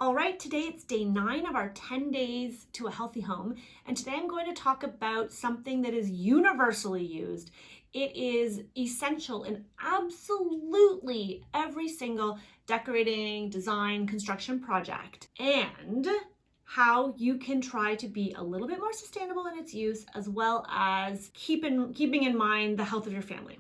All right, today it's day 9 of our 10 days to a healthy home. And today I'm going to talk about something that is universally used. It is essential in absolutely every single decorating, design, construction project, and how you can try to be a little bit more sustainable in its use, as well as keeping in mind the health of your family.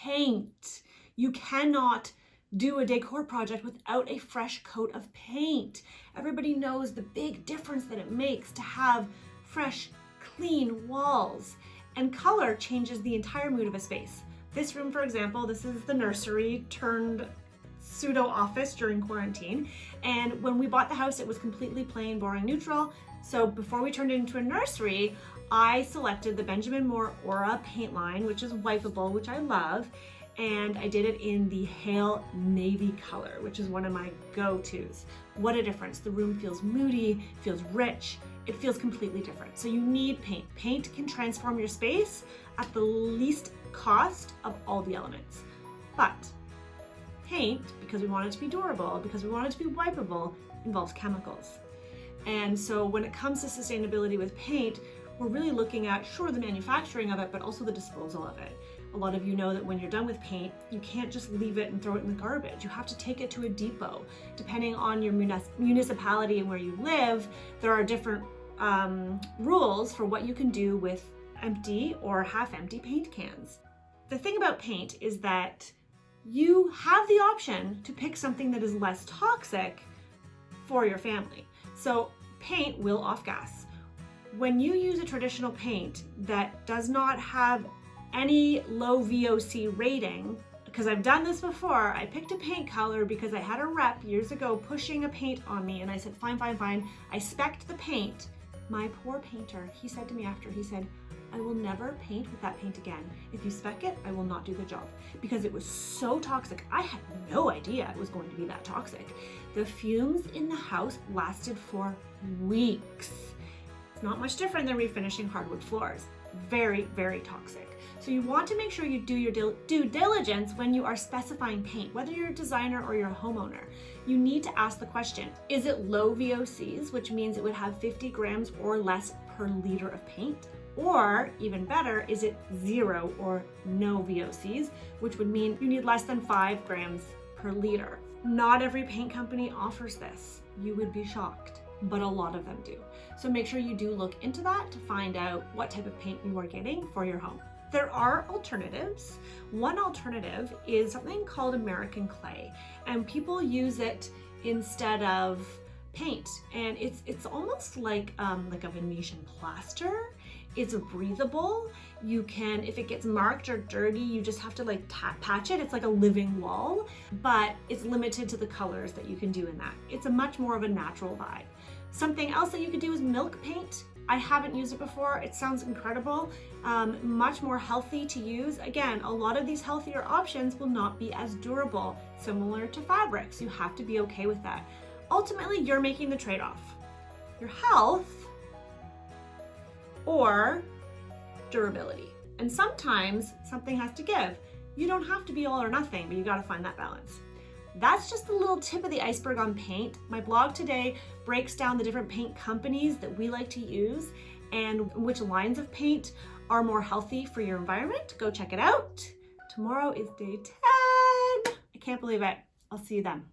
Paint. You cannot do a decor project without a fresh coat of paint. Everybody knows the big difference that it makes to have fresh, clean walls. And color changes the entire mood of a space. This room, for example, this is the nursery turned pseudo office during quarantine. And when we bought the house, it was completely plain, boring, neutral. So before we turned it into a nursery, I selected the Benjamin Moore Aura paint line, which is wipeable, which I love. And I did it in the Hail Navy color, which is one of my go-tos. What a difference. The room feels moody, feels rich. It feels completely different. So you need paint. Paint can transform your space at the least cost of all the elements. But paint, because we want it to be durable, because we want it to be wipeable, involves chemicals. And so when it comes to sustainability with paint, we're really looking at, sure, the manufacturing of it, but also the disposal of it. A lot of you know that when you're done with paint, you can't just leave it and throw it in the garbage. You have to take it to a depot. Depending on your municipality and where you live, there are different rules for what you can do with empty or half-empty paint cans. The thing about paint is that you have the option to pick something that is less toxic for your family. So paint will off-gas. When you use a traditional paint that does not have any low V.O.C rating, because I've done this before, I picked a paint color because I had a rep years ago pushing a paint on me, and I said, fine. I spec'd the paint. My poor painter, he said to me after, he said, I will never paint with that paint again. If you spec it, I will not do the job, because it was so toxic. I had no idea it was going to be that toxic. The fumes in the house lasted for weeks. It's not much different than refinishing hardwood floors. Very, very toxic. So you want to make sure you do your due diligence when you are specifying paint, whether you're a designer or you're a homeowner. You need to ask the question, is it low VOCs, which means it would have 50 grams or less per liter of paint? Or even better, is it 0 or no VOCs, which would mean you need less than 5 grams per liter. Not every paint company offers this. You would be shocked, but a lot of them do. So make sure you do look into that to find out what type of paint you are getting for your home. There are alternatives. One alternative is something called American clay, and people use it instead of paint. And it's almost like a Venetian plaster. It's breathable. You can, if it gets marked or dirty, you just have to like patch it. It's like a living wall, but it's limited to the colors that you can do in that. It's a much more of a natural vibe. Something else that you could do is milk paint. I haven't used it before. It sounds incredible. Much more healthy to use. Again, a lot of these healthier options will not be as durable, similar to fabrics. You have to be okay with that. Ultimately, you're making the trade-off. Your health or durability. And sometimes something has to give. You don't have to be all or nothing, but you gotta find that balance. That's just a little tip of the iceberg on paint. My blog today breaks down the different paint companies that we like to use and which lines of paint are more healthy for your environment. Go check it out. Tomorrow is day 10. I can't believe it. I'll see you then.